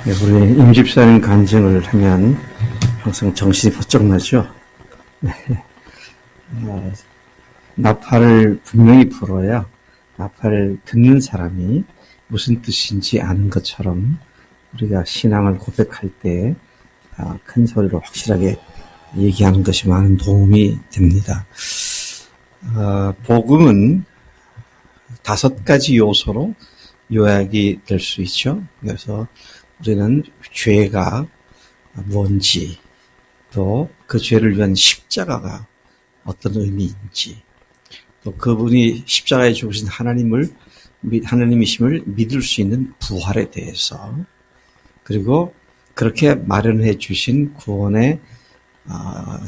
네, 우리 임집사님 간증을 하면 항상 정신이 번쩍 나죠. 네. 나팔을 분명히 불어야 나팔을 듣는 사람이 무슨 뜻인지 아는 것처럼 우리가 신앙을 고백할 때 큰 소리로 확실하게 얘기하는 것이 많은 도움이 됩니다. 복음은 5가지 요소로 요약이 될 수 있죠. 그래서 우리는 죄가 뭔지, 또 그 죄를 위한 십자가가 어떤 의미인지, 또 그분이 십자가에 죽으신 하나님이심을 믿을 수 있는 부활에 대해서, 그리고 그렇게 마련해 주신 구원의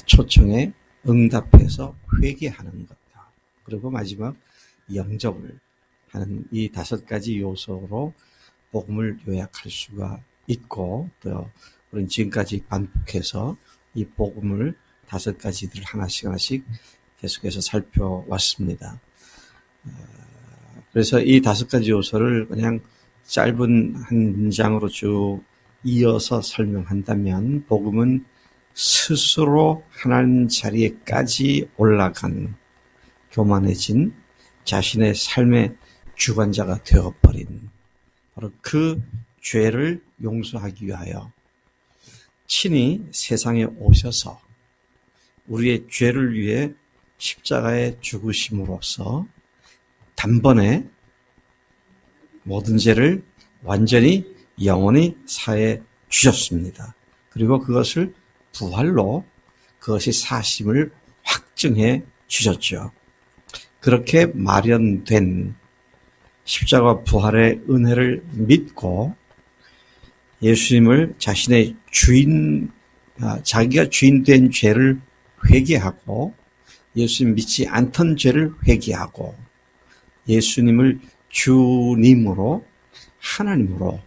초청에 응답해서 회개하는 것, 그리고 마지막 영접을 하는 이 5가지 요소로 복음을 요약할 수가 있고, 또 우리는 지금까지 반복해서 이 복음을 5가지들 하나씩 계속해서 살펴왔습니다. 그래서 이 5가지 요소를 그냥 짧은 한 문장으로 쭉 이어서 설명한다면, 복음은 스스로 하나님 자리에까지 올라간, 교만해진 자신의 삶의 주관자가 되어버린, 바로 그 죄를 용서하기 위하여 친히 세상에 오셔서 우리의 죄를 위해 십자가에 죽으심으로써 단번에 모든 죄를 완전히 영원히 사해 주셨습니다. 그리고 그것을 부활로 그것이 사심을 확증해 주셨죠. 그렇게 마련된 십자가 부활의 은혜를 믿고 예수님을 자신의 자기가 주인 된 죄를 회개하고, 예수님 믿지 않던 죄를 회개하고, 예수님을 주님으로, 하나님으로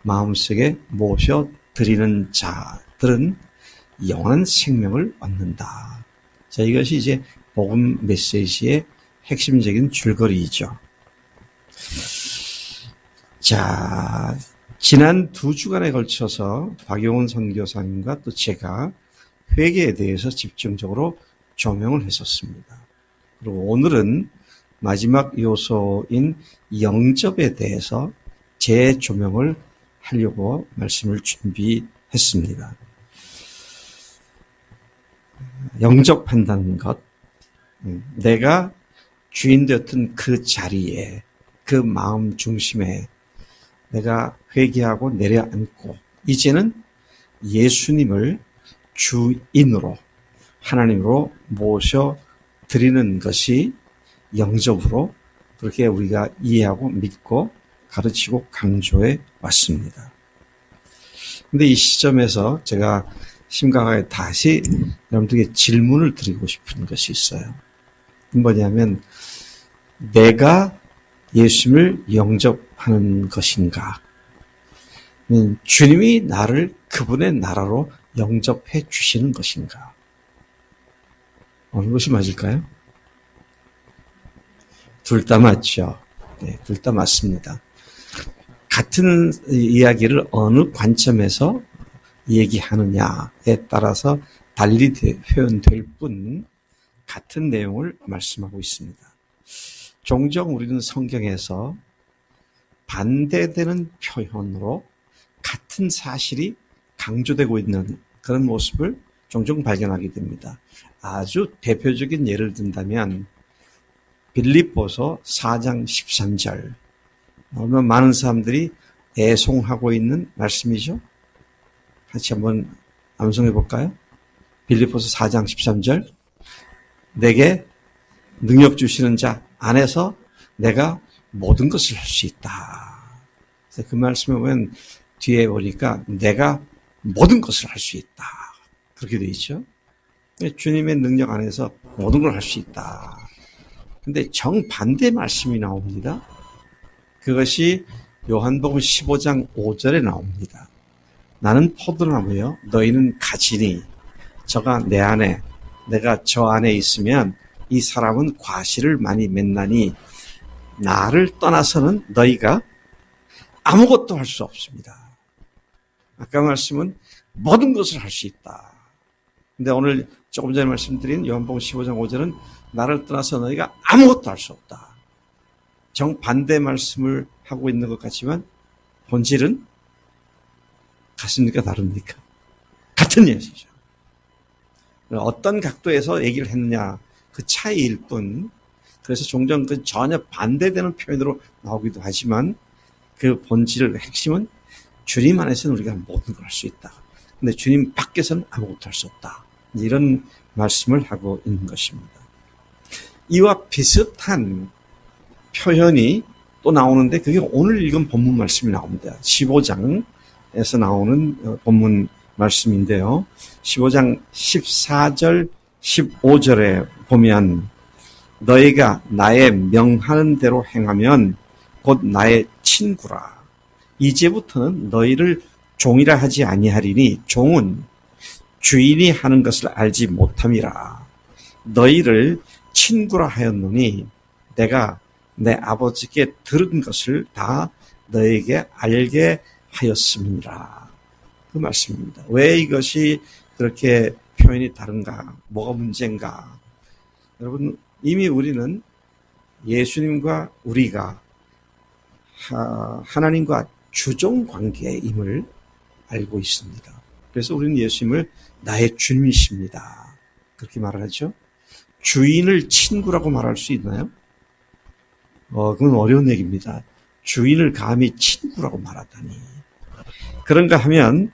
마음속에 모셔드리는 자들은 영원한 생명을 얻는다. 자, 이것이 이제 복음 메시지의 핵심적인 줄거리이죠. 자, 지난 2주간에 걸쳐서 박용훈 선교사님과 또 제가 회개에 대해서 집중적으로 조명을 했었습니다. 그리고 오늘은 마지막 요소인 영접에 대해서 재조명을 하려고 말씀을 준비했습니다. 영접한다는 것, 내가 주인 되었던 그 자리에, 그 마음 중심에 내가 회개하고 내려앉고, 이제는 예수님을 주인으로, 하나님으로 모셔드리는 것이 영접으로, 그렇게 우리가 이해하고 믿고 가르치고 강조해 왔습니다. 근데 이 시점에서 제가 심각하게 다시 여러분들에게 질문을 드리고 싶은 것이 있어요. 뭐냐면, 내가 예수님을 영접하는 것인가? 주님이 나를 그분의 나라로 영접해 주시는 것인가? 어느 것이 맞을까요? 둘 다 맞죠. 네, 둘 다 맞습니다. 같은 이야기를 어느 관점에서 얘기하느냐에 따라서 달리 표현될 뿐 같은 내용을 말씀하고 있습니다. 종종 우리는 성경에서 반대되는 표현으로 같은 사실이 강조되고 있는 그런 모습을 종종 발견하게 됩니다. 아주 대표적인 예를 든다면 빌립보서 4장 13절, 너무 많은 사람들이 애송하고 있는 말씀이죠. 같이 한번 암송해 볼까요? 빌립보서 4장 13절, 내게 능력 주시는 자 안에서 내가 모든 것을 할 수 있다. 그래서 그 말씀에 보면 뒤에 보니까 내가 모든 것을 할 수 있다, 그렇게 되어 있죠. 주님의 능력 안에서 모든 걸 할 수 있다. 근데 정반대 말씀이 나옵니다. 그것이 요한복음 15장 5절에 나옵니다. 나는 포도나무요, 너희는 가지니 저가 내 안에, 내가 저 안에 있으면 이 사람은 과실을 많이 맺나니 나를 떠나서는 너희가 아무것도 할 수 없습니다. 아까 말씀은 모든 것을 할 수 있다. 근데 오늘 조금 전에 말씀드린 요한복음 15장 5절은 나를 떠나서 너희가 아무것도 할 수 없다. 정반대 말씀을 하고 있는 것 같지만 본질은 같습니까? 다릅니까? 같은 예시죠. 어떤 각도에서 얘기를 했느냐 그 차이일 뿐. 그래서 종종 그 전혀 반대되는 표현으로 나오기도 하지만 그 본질의 핵심은 주님 안에서는 우리가 모든 걸 할 수 있다. 근데 주님 밖에서는 아무것도 할 수 없다. 이런 말씀을 하고 있는 것입니다. 이와 비슷한 표현이 또 나오는데 그게 오늘 읽은 본문 말씀이 나옵니다. 15장에서 나오는 본문 말씀인데요. 15장 14절 15절에 보면 너희가 나의 명하는 대로 행하면 곧 나의 친구라. 이제부터는 너희를 종이라 하지 아니하리니 종은 주인이 하는 것을 알지 못함이라. 너희를 친구라 하였노니 내가 내 아버지께 들은 것을 다 너에게 알게 하였음이라. 그 말씀입니다. 왜 이것이 그렇게 표현이 다른가? 뭐가 문제인가? 여러분, 이미 우리는 예수님과 우리가 하나님과 주종 관계임을 알고 있습니다. 그래서 우리는 예수님을 나의 주님이십니다. 그렇게 말을 하죠. 주인을 친구라고 말할 수 있나요? 그건 어려운 얘기입니다. 주인을 감히 친구라고 말하다니. 그런가 하면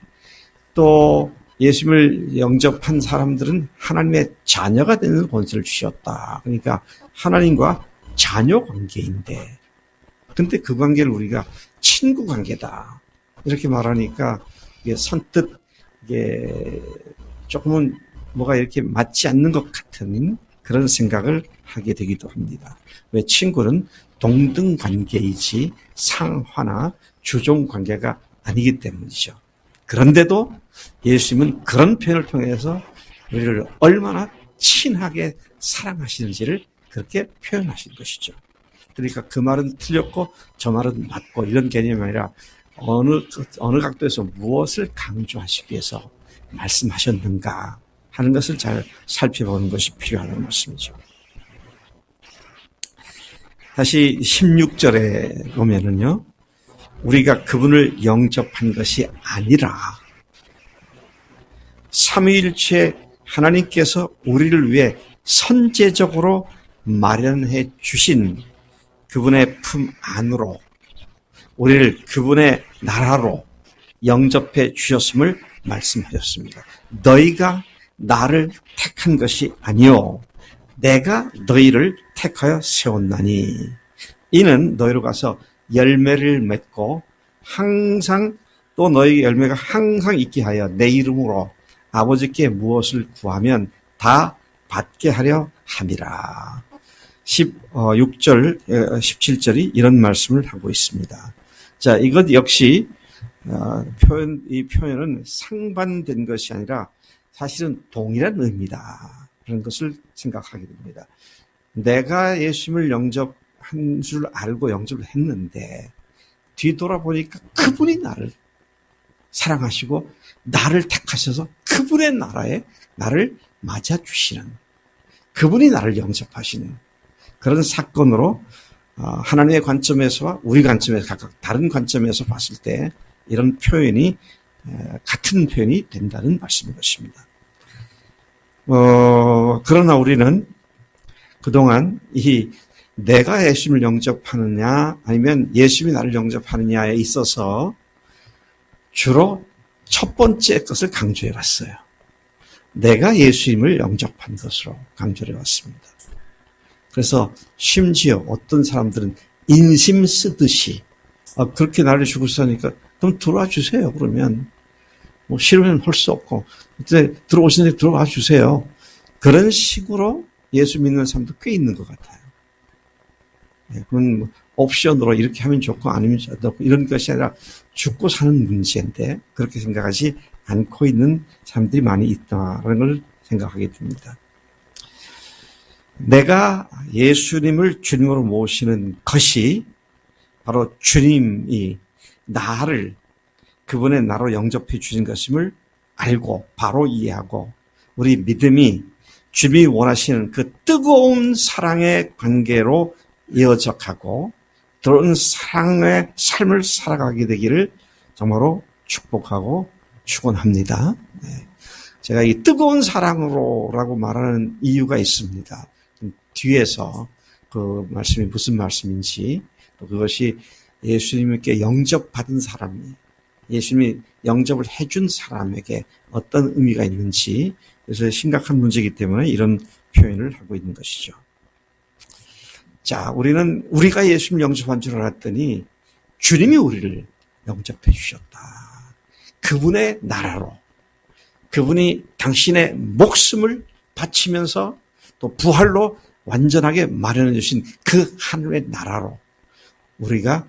또 예수님을 영접한 사람들은 하나님의 자녀가 되는 권세를 주셨다. 그러니까 하나님과 자녀 관계인데, 근데 그 관계를 우리가 친구 관계다. 이렇게 말하니까 이게 선뜻 이게 조금은 뭐가 이렇게 맞지 않는 것 같은 그런 생각을 하게 되기도 합니다. 왜 친구는 동등 관계이지 상하나 주종 관계가 아니기 때문이죠. 그런데도 예수님은 그런 표현을 통해서 우리를 얼마나 친하게 사랑하시는지를 그렇게 표현하신 것이죠. 그러니까 그 말은 틀렸고 저 말은 맞고 이런 개념이 아니라 어느 각도에서 무엇을 강조하시기 위해서 말씀하셨는가 하는 것을 잘 살펴보는 것이 필요하다는 말씀이죠. 다시 16절에 보면은요, 우리가 그분을 영접한 것이 아니라 삼위일체 하나님께서 우리를 위해 선제적으로 마련해 주신 그분의 품 안으로 우리를 그분의 나라로 영접해 주셨음을 말씀하셨습니다. 너희가 나를 택한 것이 아니요 내가 너희를 택하여 세웠나니 이는 너희로 가서 열매를 맺고 항상 또 너희 열매가 항상 있게 하여 내 이름으로 아버지께 무엇을 구하면 다 받게 하려 함이라. 16절, 17절이 이런 말씀을 하고 있습니다. 자, 이것 역시 이 표현은 상반된 것이 아니라 사실은 동일한 의미다. 그런 것을 생각하게 됩니다. 내가 예수님을 영접한 줄 알고 영접을 했는데 뒤돌아보니까 그분이 나를 사랑하시고 나를 택하셔서 그분의 나라에 나를 맞아주시는, 그분이 나를 영접하시는 그런 사건으로 하나님의 관점에서와 우리 관점에서 각각 다른 관점에서 봤을 때 이런 표현이 같은 표현이 된다는 말씀인 것입니다. 그러나 우리는 그동안 내가 예수님을 영접하느냐 아니면 예수님이 나를 영접하느냐에 있어서 주로 첫 번째 것을 강조해 왔어요. 내가 예수님을 영접한 것으로 강조해 왔습니다. 그래서 심지어 어떤 사람들은 인심 쓰듯이 그렇게 나를 죽으시니까 그럼 들어와 주세요. 그러면 뭐 싫으면 할 수 없고 이제 들어오시는데 들어와 주세요. 그런 식으로 예수 믿는 사람도 꽤 있는 것 같아요. 그건 뭐 옵션으로 이렇게 하면 좋고 아니면 좋고 이런 것이 아니라 죽고 사는 문제인데 그렇게 생각하지 않고 있는 사람들이 많이 있다는 걸 생각하게 됩니다. 내가 예수님을 주님으로 모시는 것이 바로 주님이 나를 그분의 나로 영접해 주신 것임을 알고 바로 이해하고 우리 믿음이 주님이 원하시는 그 뜨거운 사랑의 관계로 이어져 가고 그런 사랑의 삶을 살아가게 되기를 정말로 축복하고 축원합니다. 네. 제가 이 뜨거운 사랑으로라고 말하는 이유가 있습니다. 뒤에서 그 말씀이 무슨 말씀인지 또 그것이 예수님께 영접받은 사람이 예수님이 영접을 해준 사람에게 어떤 의미가 있는지 그래서 심각한 문제이기 때문에 이런 표현을 하고 있는 것이죠. 자, 우리가 예수님 영접한 줄 알았더니 주님이 우리를 영접해 주셨다. 그분의 나라로 그분이 당신의 목숨을 바치면서 또 부활로 완전하게 마련해 주신 그 하늘의 나라로 우리가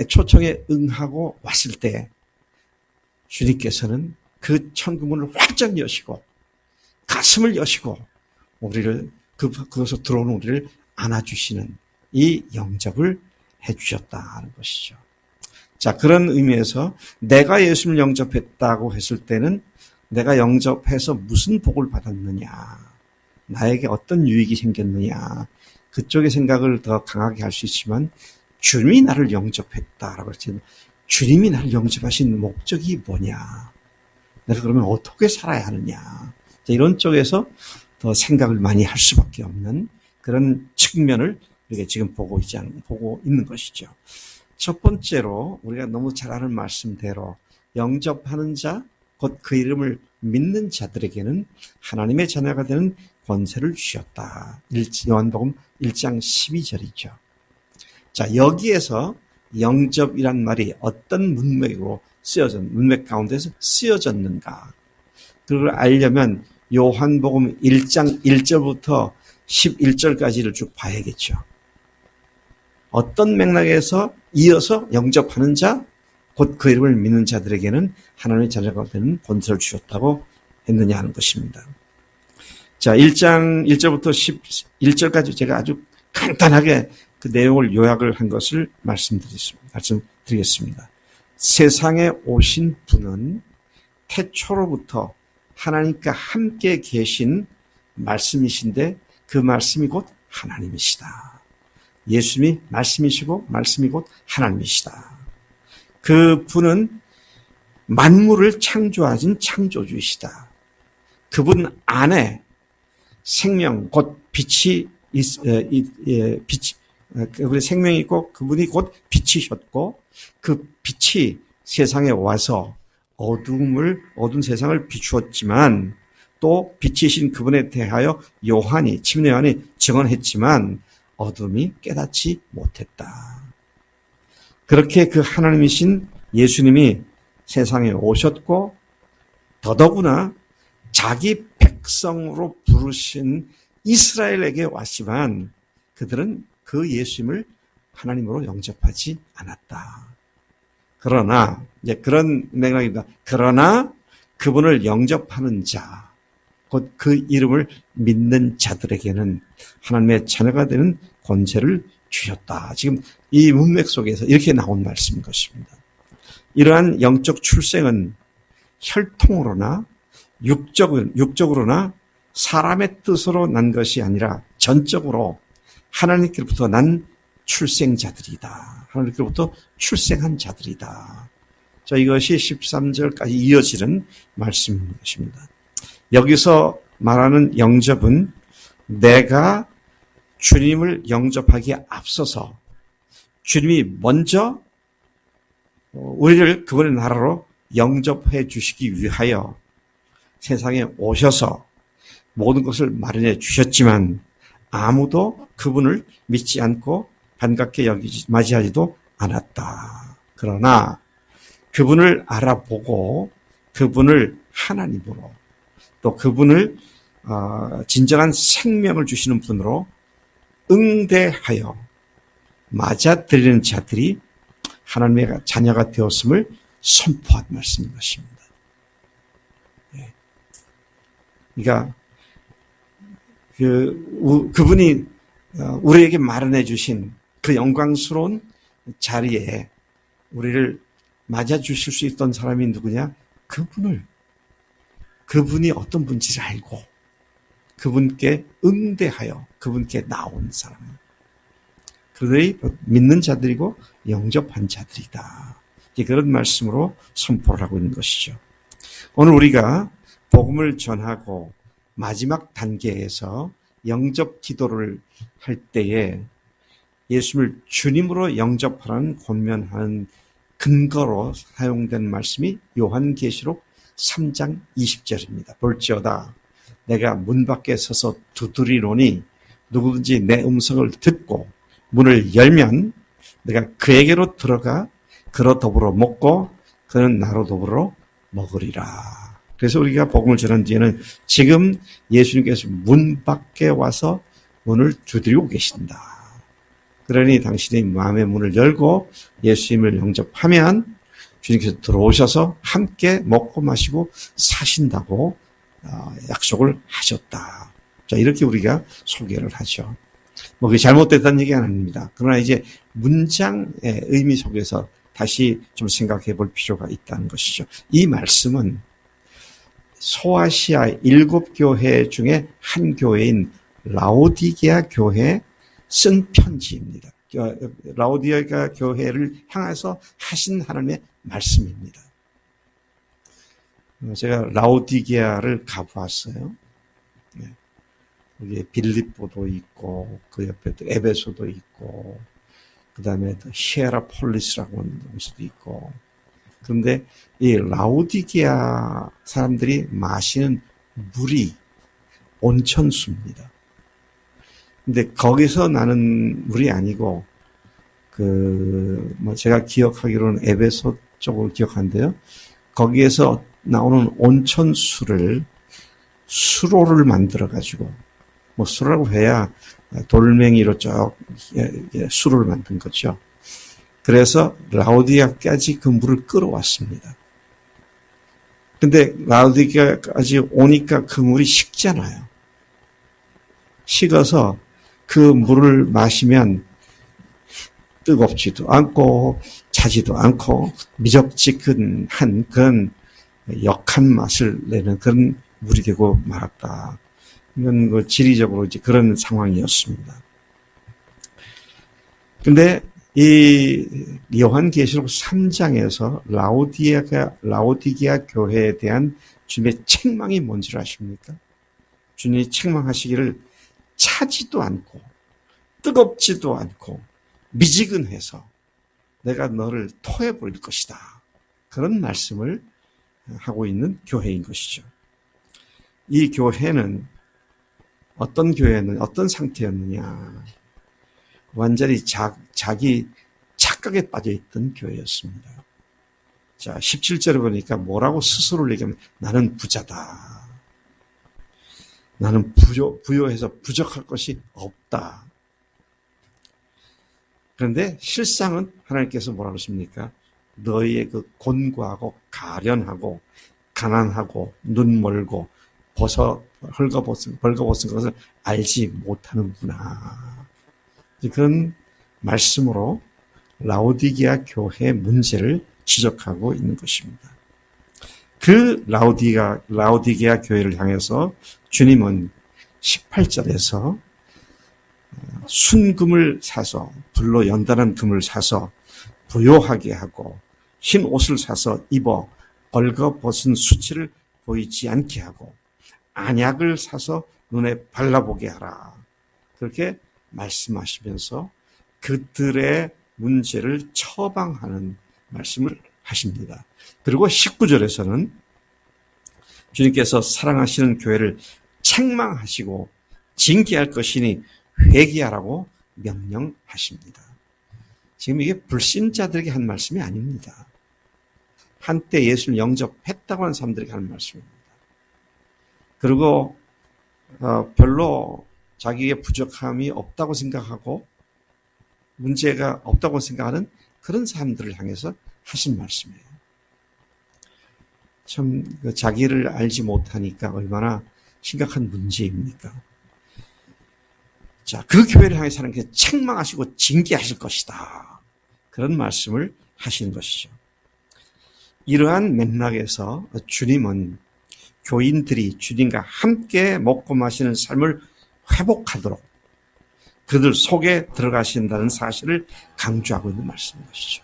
초청에 응하고 왔을 때 주님께서는 그 천국문을 활짝 여시고 가슴을 여시고 우리를 그것으로 들어오는 우리를 안아주시는 이 영접을 해주셨다는 것이죠. 자, 그런 의미에서 내가 예수님을 영접했다고 했을 때는 내가 영접해서 무슨 복을 받았느냐, 나에게 어떤 유익이 생겼느냐, 그쪽의 생각을 더 강하게 할 수 있지만 주님이 나를 영접했다라고 할 때는 주님이 나를 영접하신 목적이 뭐냐, 내가 그러면 어떻게 살아야 하느냐, 이런 쪽에서 더 생각을 많이 할 수밖에 없는 그런 측면을 우리가 지금 보고 있는 것이죠. 첫 번째로 우리가 너무 잘 아는 말씀대로 영접하는 자, 곧 그 이름을 믿는 자들에게는 하나님의 자녀가 되는 권세를 주셨다. 요한복음 1장 12절이죠. 자, 여기에서 영접이란 말이 어떤 문맥 가운데서 쓰여졌는가. 그걸 알려면 요한복음 1장 1절부터 11절까지를 쭉 봐야겠죠. 어떤 맥락에서 이어서 영접하는 자, 곧 그 이름을 믿는 자들에게는 하나님의 자녀가 되는 권세를 주셨다고 했느냐 하는 것입니다. 자, 1장 1절부터 11절까지 제가 아주 간단하게 그 내용을 요약을 한 것을 말씀드리겠습니다. 세상에 오신 분은 태초로부터 하나님과 함께 계신 말씀이신데 그 말씀이 곧 하나님이시다. 예수님이 말씀이시고 말씀이 곧 하나님이시다. 그 분은 만물을 창조하신 창조주이시다. 그분 안에 생명 곧 빛이 그분의 생명이 있고 그분이 곧 빛이셨고 그 빛이 세상에 와서 어두운 세상을 비추었지만 또 빛이신 그분에 대하여 침례 요한이 증언했지만 어둠이 깨닫지 못했다. 그렇게 그 하나님이신 예수님이 세상에 오셨고 더더구나 자기 백성으로 부르신 이스라엘에게 왔지만 그들은 그 예수님을 하나님으로 영접하지 않았다. 그러나 이제 그런 맥락입니다. 그러나 그분을 영접하는 자, 곧 그 이름을 믿는 자들에게는 하나님의 자녀가 되는 권세를 주셨다. 지금 이 문맥 속에서 이렇게 나온 말씀인 것입니다. 이러한 영적 출생은 혈통으로나 육적으로나 사람의 뜻으로 난 것이 아니라 전적으로 하나님께로부터 난 출생자들이다. 하나님께로부터 출생한 자들이다. 자, 이것이 13절까지 이어지는 말씀인 것입니다. 여기서 말하는 영접은 내가 주님을 영접하기에 앞서서 주님이 먼저 우리를 그분의 나라로 영접해 주시기 위하여 세상에 오셔서 모든 것을 마련해 주셨지만 아무도 그분을 믿지 않고 반갑게 맞이하지도 않았다. 그러나 그분을 알아보고 그분을 하나님으로 또 그분을 진정한 생명을 주시는 분으로 응대하여 맞아들이는 자들이 하나님의 자녀가 되었음을 선포한 말씀인 것입니다. 그러니까 그분이 우리에게 마련해 주신 그 영광스러운 자리에 우리를 맞아주실 수 있던 사람이 누구냐? 그분이 어떤 분인지를 알고 그분께 응대하여 그분께 나온 사람. 그들이 믿는 자들이고 영접한 자들이다. 그런 말씀으로 선포를 하고 있는 것이죠. 오늘 우리가 복음을 전하고 마지막 단계에서 영접 기도를 할 때에 예수를 주님으로 영접하라는 권면하는 근거로 사용된 말씀이 요한계시록 3장 20절입니다. 볼지어다 내가 문 밖에 서서 두드리노니 누구든지 내 음성을 듣고 문을 열면 내가 그에게로 들어가 그로 더불어 먹고 그는 나로 더불어 먹으리라. 그래서 우리가 복음을 전한 뒤에는 지금 예수님께서 문 밖에 와서 문을 두드리고 계신다. 그러니 당신이 마음의 문을 열고 예수님을 영접하면 주님께서 들어오셔서 함께 먹고 마시고 사신다고 약속을 하셨다. 자, 이렇게 우리가 소개를 하죠. 그게 잘못됐다는 얘기는 아닙니다. 그러나 이제 문장의 의미 속에서 다시 좀 생각해 볼 필요가 있다는 것이죠. 이 말씀은 소아시아 7교회 중에 한 교회인 라오디게아 교회에 쓴 편지입니다. 라오디게아 교회를 향해서 하신 하나님의 말씀입니다. 제가 라오디게아를 가보았어요. 여기 빌립보도 있고 그 옆에 또 에베소도 있고 그 다음에 히에라폴리스라고 하는 곳도 있고. 그런데 이 라오디게아 사람들이 마시는 물이 온천수입니다. 근데 거기서 나는 물이 아니고 제가 기억하기로는 에베소 쪽으로 기억하는데요. 거기에서 나오는 온천수를 수로를 만들어 가지고 수로라고 해야 돌멩이로 쭉 수로를 만든 거죠. 그래서 라오디게아까지 그 물을 끌어왔습니다. 근데 라오디게아까지 오니까 그 물이 식잖아요. 식어서 그 물을 마시면 뜨겁지도 않고 차지도 않고 미적지근한 그런 역한 맛을 내는 그런 물이 되고 말았다. 이건 지리적으로 이제 그런 상황이었습니다. 근데 이 요한계시록 3장에서 라오디게아 교회에 대한 주님의 책망이 뭔지를 아십니까? 주님이 책망하시기를 차지도 않고 뜨겁지도 않고 미지근해서 내가 너를 토해버릴 것이다. 그런 말씀을 하고 있는 교회인 것이죠. 이 교회는 어떤 상태였느냐. 완전히 자기 착각에 빠져있던 교회였습니다. 자, 17절에 보니까 뭐라고 스스로를 얘기하면 나는 부자다. 나는 부요해서 부족할 것이 없다. 그런데 실상은 하나님께서 뭐라고 하십니까? 너희의 그 곤고하고 가련하고 가난하고 눈 멀고 벌거벗은 것을 알지 못하는구나. 그런 말씀으로 라오디게아 교회의 문제를 지적하고 있는 것입니다. 그 라오디게아 교회를 향해서 주님은 18절에서 순금을 사서 불로 연단한 금을 사서 부요하게 하고 흰 옷을 사서 입어 벌거벗은 수치를 보이지 않게 하고 안약을 사서 눈에 발라보게 하라. 그렇게 말씀하시면서 그들의 문제를 처방하는 말씀을 하십니다. 그리고 19절에서는 주님께서 사랑하시는 교회를 책망하시고 징계할 것이니 회개하라고 명령하십니다. 지금 이게 불신자들에게 한 말씀이 아닙니다. 한때 예수를 영접했다고 하는 사람들에게 하는 말씀입니다. 그리고 별로 자기의 부족함이 없다고 생각하고 문제가 없다고 생각하는 그런 사람들을 향해서 하신 말씀이에요. 참 자기를 알지 못하니까 얼마나 심각한 문제입니까? 자, 그 교회를 향해서 하나님께서 책망하시고 징계하실 것이다. 그런 말씀을 하시는 것이죠. 이러한 맥락에서 주님은 교인들이 주님과 함께 먹고 마시는 삶을 회복하도록 그들 속에 들어가신다는 사실을 강조하고 있는 말씀인 것이죠.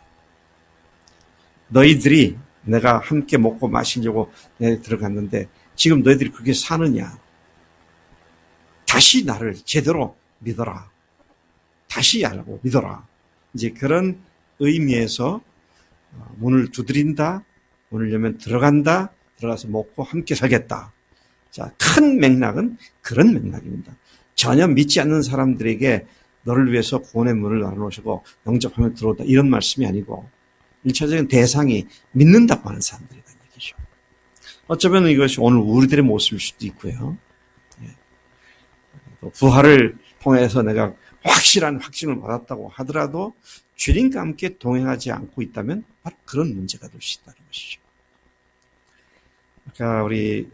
너희들이 내가 함께 먹고 마시려고 내 들어갔는데 지금 너희들이 그렇게 사느냐? 다시 나를 제대로 믿어라. 다시 알고 믿어라. 이제 그런 의미에서 문을 두드린다. 문을 열면 들어간다. 들어가서 먹고 함께 살겠다. 자, 큰 맥락은 그런 맥락입니다. 전혀 믿지 않는 사람들에게 너를 위해서 구원의 문을 열어놓으시고 영접하면 들어온다. 이런 말씀이 아니고 1차적인 대상이 믿는다고 하는 사람들이라는 얘기죠. 어쩌면 이것이 오늘 우리들의 모습일 수도 있고요. 부활을 통해서 내가 확실한 확증을 받았다고 하더라도 주님과 함께 동행하지 않고 있다면 바로 그런 문제가 될 수 있다는 것이죠. 아까 우리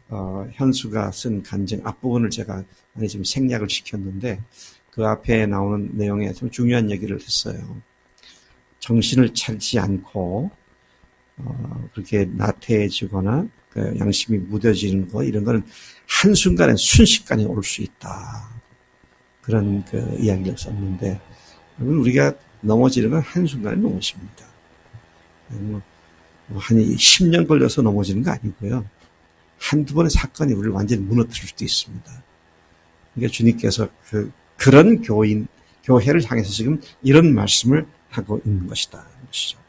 현수가 쓴 간증 앞부분을 제가 많이 좀 생략을 시켰는데 그 앞에 나오는 내용에 좀 중요한 얘기를 했어요. 정신을 차리지 않고 그렇게 나태해지거나 그 양심이 무뎌지는 거 이런 거는 한순간에 순식간에 올 수 있다. 그런 그 이야기를 썼는데 우리가 넘어지는 건 한순간에 넘어집니다. 한 10년 걸려서 넘어지는 거 아니고요. 한두 번의 사건이 우리를 완전히 무너뜨릴 수도 있습니다. 그러니까 주님께서 그런 교회를 향해서 지금 이런 말씀을 하고 있는 것이다. 것이죠.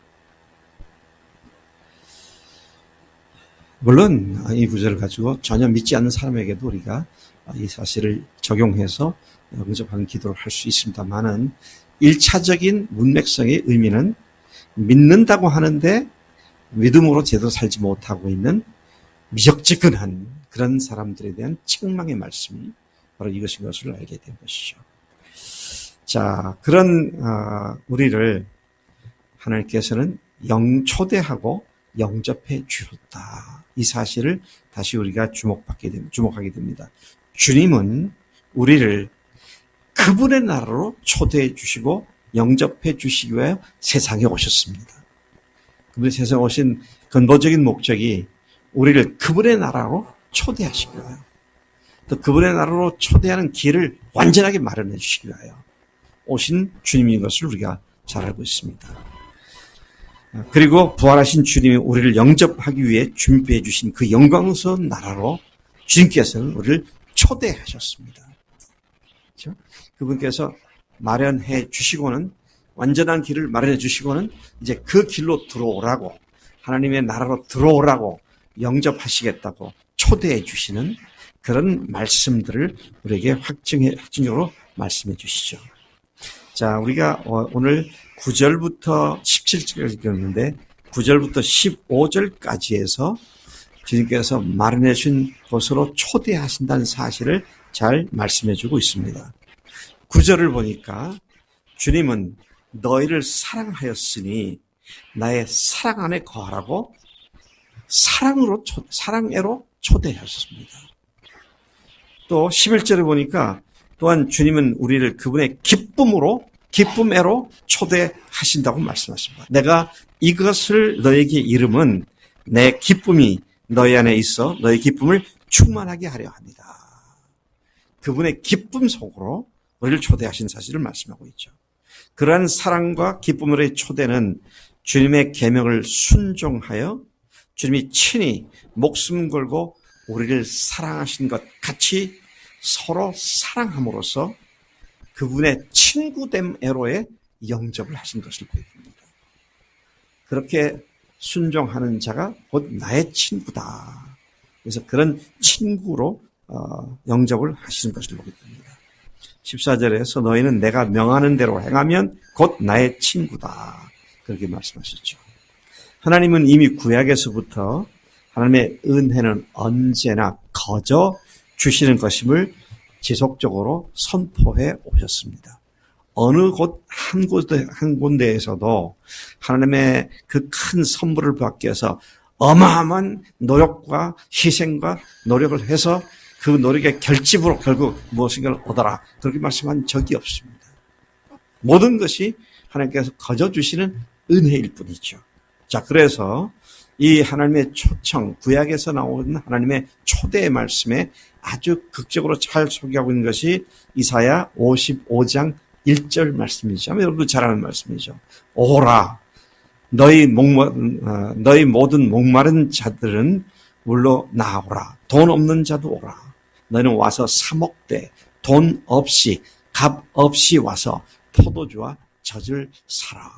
물론 이 구절을 가지고 전혀 믿지 않는 사람에게도 우리가 이 사실을 적용해서 응접하는 기도를 할 수 있습니다만은 1차적인 문맥성의 의미는 믿는다고 하는데 믿음으로 제대로 살지 못하고 있는 미적지근한 그런 사람들에 대한 책망의 말씀이 바로 이것인 것을 알게 된 것이죠. 자, 그런 우리를 하나님께서는 초대하고 영접해 주셨다. 이 사실을 다시 우리가 주목하게 됩니다. 주님은 우리를 그분의 나라로 초대해 주시고 영접해 주시기 위해 세상에 오셨습니다. 그분이 세상에 오신 근본적인 목적이 우리를 그분의 나라로 초대하시기 위하여 또 그분의 나라로 초대하는 길을 완전하게 마련해 주시기 위하여 오신 주님인 것을 우리가 잘 알고 있습니다. 그리고 부활하신 주님이 우리를 영접하기 위해 준비해 주신 그 영광스러운 나라로 주님께서는 우리를 초대하셨습니다. 그렇죠? 그분께서 마련해 주시고는 완전한 길을 마련해 주시고는 이제 그 길로 들어오라고 하나님의 나라로 들어오라고 영접하시겠다고 초대해 주시는 그런 말씀들을 우리에게 확증적으로 말씀해 주시죠. 자, 우리가 오늘 9절부터 17절까지 읽었는데 9절부터 15절까지 해서 주님께서 마련해 주신 곳으로 초대하신다는 사실을 잘 말씀해 주고 있습니다. 9절을 보니까 주님은 너희를 사랑하였으니 나의 사랑 안에 거하라고 사랑애로 초대하셨습니다. 또 11절에 보니까 또한 주님은 우리를 그분의 기쁨애로 초대하신다고 말씀하십니다. 내가 이것을 너에게 이름은 내 기쁨이 너희 안에 있어 너희 기쁨을 충만하게 하려 합니다. 그분의 기쁨 속으로 우리를 초대하신 사실을 말씀하고 있죠. 그러한 사랑과 기쁨으로의 초대는 주님의 계명을 순종하여 주님이 친히 목숨 걸고 우리를 사랑하신 것 같이 서로 사랑함으로써 그분의 친구됨애로의 영접을 하신 것을 보여줍니다. 그렇게 순종하는 자가 곧 나의 친구다. 그래서 그런 친구로 영접을 하시는 것을 보게 됩니다. 14절에서 너희는 내가 명하는 대로 행하면 곧 나의 친구다. 그렇게 말씀하셨죠. 하나님은 이미 구약에서부터 하나님의 은혜는 언제나 거저 주시는 것임을 지속적으로 선포해 오셨습니다. 어느 한 군데에서도 하나님의 그 큰 선물을 받기 위해서 어마어마한 노력과 희생과 노력을 해서 그 노력의 결집으로 결국 무엇인가를 얻어라. 그렇게 말씀한 적이 없습니다. 모든 것이 하나님께서 거저 주시는 은혜일 뿐이죠. 자, 그래서 이 하나님의 초청, 구약에서 나오는 하나님의 초대의 말씀에 아주 극적으로 잘 소개하고 있는 것이 이사야 55장 1절 말씀이죠. 여러분도 잘 아는 말씀이죠. 오라, 너희 모든 목마른 자들은 물로 나오라. 돈 없는 자도 오라. 너희는 와서 사 먹되 돈 없이 값 없이 와서 포도주와 젖을 사라.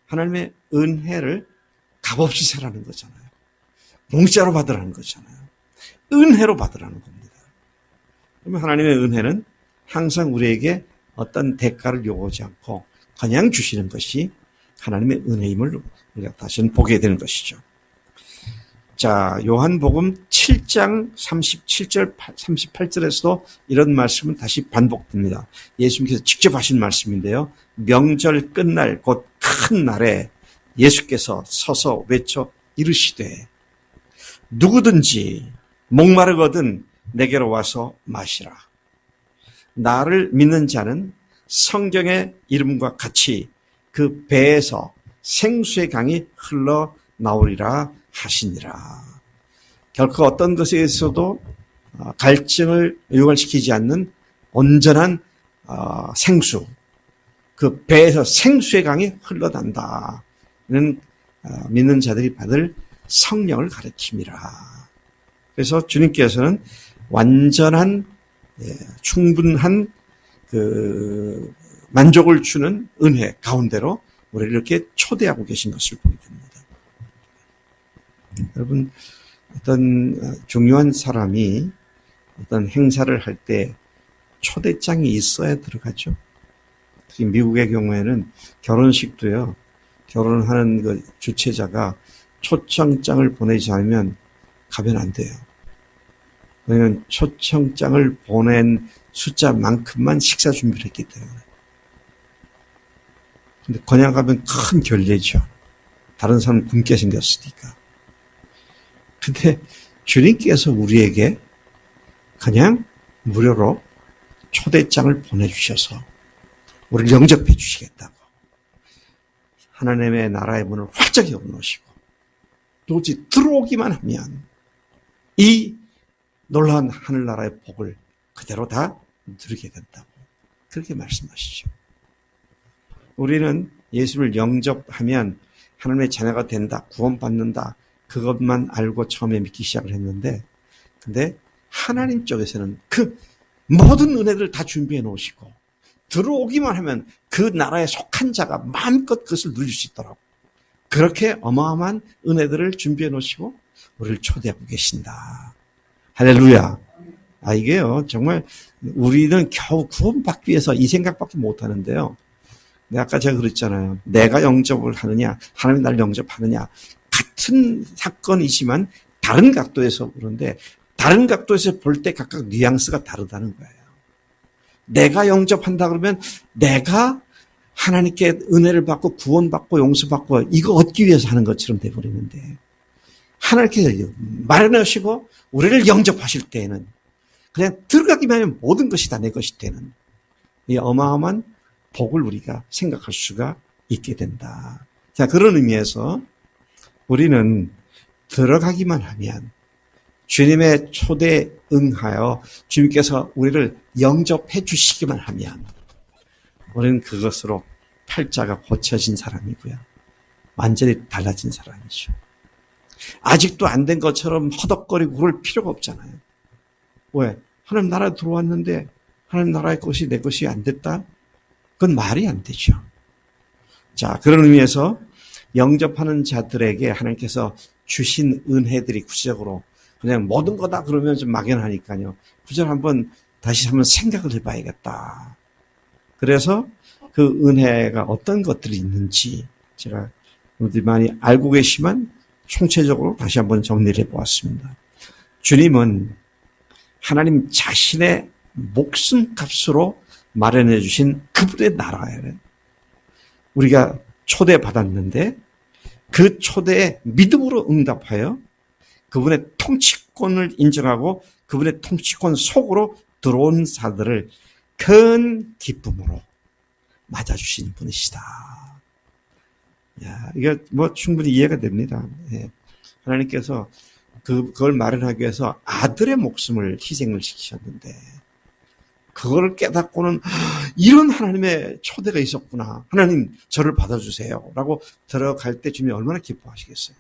하나님의 은혜를 값없이 사라는 거잖아요. 공짜로 받으라는 거잖아요. 은혜로 받으라는 겁니다. 그러면 하나님의 은혜는 항상 우리에게 어떤 대가를 요구하지 않고 그냥 주시는 것이 하나님의 은혜임을 우리가 다시는 보게 되는 것이죠. 자, 요한복음 7장 37절, 38절에서도 이런 말씀은 다시 반복됩니다. 예수님께서 직접 하신 말씀인데요. 명절 끝날 곧 큰 날에 예수께서 서서 외쳐 이르시되 누구든지 목마르거든 내게로 와서 마시라. 나를 믿는 자는 성경의 이름과 같이 그 배에서 생수의 강이 흘러나오리라 하시니라. 결코 어떤 것에 있어도 갈증을 유발시키지 않는 온전한 생수, 그 배에서 생수의 강이 흘러난다. 는 믿는 자들이 받을 성령을 가리킵니다. 그래서 주님께서는 완전한 충분한 그 만족을 주는 은혜 가운데로 우리를 이렇게 초대하고 계신 것을 보게 됩니다. 여러분, 어떤 중요한 사람이 어떤 행사를 할 때 초대장이 있어야 들어가죠. 특히 미국의 경우에는 결혼식도요. 결혼하는 그 주최자가 초청장을 보내지 않으면 가면 안 돼요. 왜냐하면 초청장을 보낸 숫자만큼만 식사 준비를 했기 때문에. 근데 그냥 가면 큰 결례죠. 다른 사람은 굶게 생겼으니까. 근데 주님께서 우리에게 그냥 무료로 초대장을 보내주셔서 우리를 영접해 주시겠다고. 하나님의 나라의 문을 활짝 열어놓으시고 도저히 들어오기만 하면 이 놀라운 하늘나라의 복을 그대로 다 누리게 된다고 그렇게 말씀하시죠. 우리는 예수를 영접하면 하나님의 자녀가 된다, 구원받는다 그것만 알고 처음에 믿기 시작을 했는데 근데 하나님 쪽에서는 그 모든 은혜들을 다 준비해 놓으시고 들어오기만 하면 그 나라에 속한 자가 마음껏 그것을 누릴 수 있도록 그렇게 어마어마한 은혜들을 준비해 놓으시고 우리를 초대하고 계신다. 할렐루야. 이게요 정말 우리는 겨우 구원받기 위해서 이 생각밖에 못하는데요. 아까 제가 그랬잖아요. 내가 영접을 하느냐 하나님이 나를 영접하느냐 같은 사건이지만 다른 각도에서 그런데 다른 각도에서 볼 때 각각 뉘앙스가 다르다는 거예요. 내가 영접한다 그러면 내가 하나님께 은혜를 받고 구원받고 용서받고 이거 얻기 위해서 하는 것처럼 돼버리는데 하나님께서 마련하시고 우리를 영접하실 때에는 그냥 들어가기만 하면 모든 것이 다 내 것이 되는 이 어마어마한 복을 우리가 생각할 수가 있게 된다. 자, 그런 의미에서 우리는 들어가기만 하면 주님의 초대에 응하여 주님께서 우리를 영접해 주시기만 하면 우리는 그것으로 팔자가 고쳐진 사람이고요. 완전히 달라진 사람이죠. 아직도 안 된 것처럼 허덕거리고 그럴 필요가 없잖아요. 왜? 하나님 나라에 들어왔는데 하나님 나라의 것이 내 것이 안 됐다? 그건 말이 안 되죠. 자, 그런 의미에서 영접하는 자들에게 하나님께서 주신 은혜들이 구체적으로 그냥 모든 거다 그러면 좀 막연하니까요. 구체적으로 다시 한번 생각을 해봐야겠다. 그래서 그 은혜가 어떤 것들이 있는지 제가 여러분들이 많이 알고 계시지만 총체적으로 다시 한번 정리를 해보았습니다. 주님은 하나님 자신의 목숨값으로 마련해 주신 그분의 나라에 우리가 초대받았는데 그 초대에 믿음으로 응답하여 그분의 통치권을 인정하고 그분의 통치권 속으로 들어온 자들을 큰 기쁨으로 맞아주시는 분이시다. 야, 이거 뭐 충분히 이해가 됩니다. 예. 하나님께서 그걸 마련하기 위해서 아들의 목숨을 희생을 시키셨는데, 그걸 깨닫고는 이런 하나님의 초대가 있었구나. 하나님 저를 받아주세요. 라고 들어갈 때 주님이 얼마나 기뻐하시겠어요.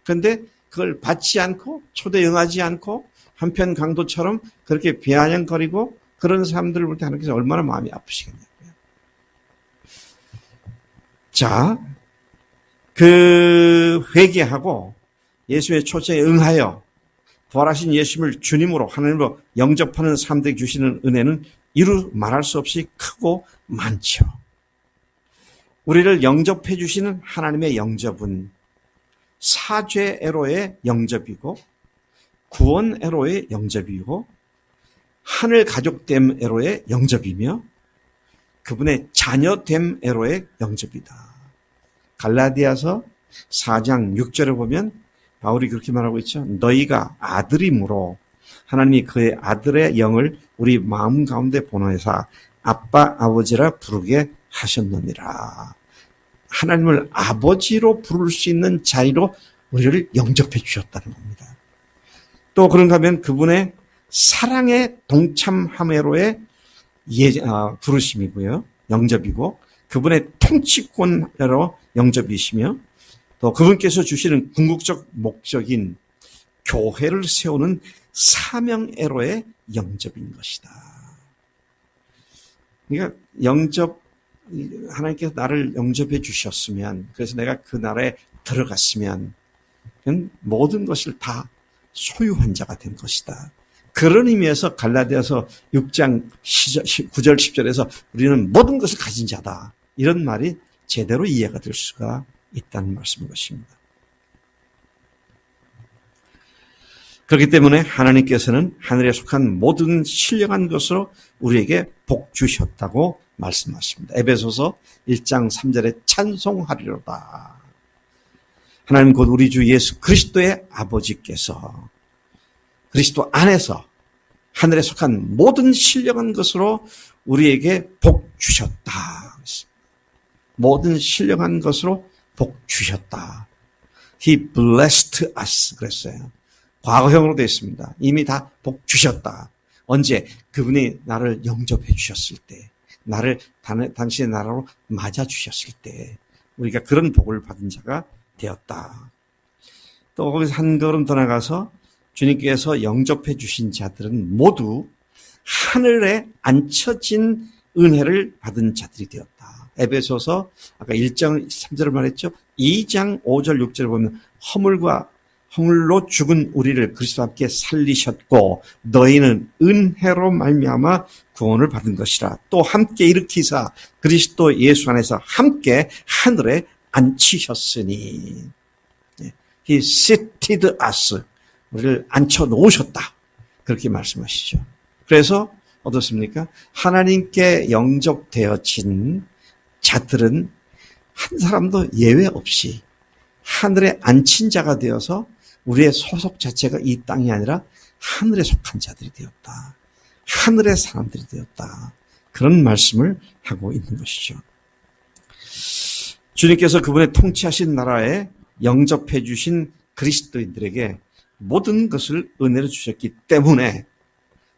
그런데 그걸 받지 않고 초대 응하지 않고 한편 강도처럼 그렇게 비아냥거리고 그런 사람들을 볼 때 하나님께서 얼마나 마음이 아프시겠냐고요. 자, 그 회개하고 예수의 초청에 응하여 부활하신 예수님을 주님으로 하나님으로 영접하는 사람들에게 주시는 은혜는 이루 말할 수 없이 크고 많죠. 우리를 영접해 주시는 하나님의 영접은 사죄애로의 영접이고 구원애로의 영접이고 하늘 가족됨애로의 영접이며 그분의 자녀됨애로의 영접이다. 갈라디아서 4장 6절에 보면 바울이 그렇게 말하고 있죠. 너희가 아들이므로 하나님이 그의 아들의 영을 우리 마음 가운데 보내사 아빠 아버지라 부르게 하셨느니라. 하나님을 아버지로 부를 수 있는 자리로 우리를 영접해 주셨다는 겁니다. 또 그런가 하면 그분의 사랑의 동참함으로의 부르심이고요. 영접이고 그분의 통치권으로 영접이시며 또 그분께서 주시는 궁극적 목적인 교회를 세우는 사명애로의 영접인 것이다. 그러니까 하나님께서 나를 영접해 주셨으면, 그래서 내가 그 나라에 들어갔으면 모든 것을 다 소유한 자가 된 것이다. 그런 의미에서 갈라디아서 6장 9절 10절에서 우리는 모든 것을 가진 자다. 이런 말이 제대로 이해가 될 수가 있다는 말씀인 것입니다. 그렇기 때문에 하나님께서는 하늘에 속한 모든 신령한 것으로 우리에게 복 주셨다고 말씀하십니다. 에베소서 1장 3절에 찬송하리로다. 하나님 곧 우리 주 예수 그리스도의 아버지께서 그리스도 안에서 하늘에 속한 모든 신령한 것으로 우리에게 복 주셨다. 모든 신령한 것으로 복 주셨다. He blessed us 그랬어요. 과거형으로 되어 있습니다. 이미 다 복 주셨다. 언제? 그분이 나를 영접해 주셨을 때, 나를 당신의 나라로 맞아 주셨을 때 우리가 그런 복을 받은 자가 되었다. 또 거기서 한 걸음 더 나가서 주님께서 영접해 주신 자들은 모두 하늘에 앉혀진 은혜를 받은 자들이 되었다. 에베소서 아까 1장 3절을 말했죠. 2장 5절 6절을 보면 허물로 죽은 우리를 그리스도와 함께 살리셨고 너희는 은혜로 말미암아 구원을 받은 것이라. 또 함께 일으키사 그리스도 예수 안에서 함께 하늘에 앉히셨으니 He seated us. 우리를 앉혀놓으셨다. 그렇게 말씀하시죠. 그래서 어떻습니까? 하나님께 영접되어진 자들은 한 사람도 예외 없이 하늘에 앉힌 자가 되어서 우리의 소속 자체가 이 땅이 아니라 하늘에 속한 자들이 되었다. 하늘의 사람들이 되었다. 그런 말씀을 하고 있는 것이죠. 주님께서 그분의 통치하신 나라에 영접해 주신 그리스도인들에게 모든 것을 은혜로 주셨기 때문에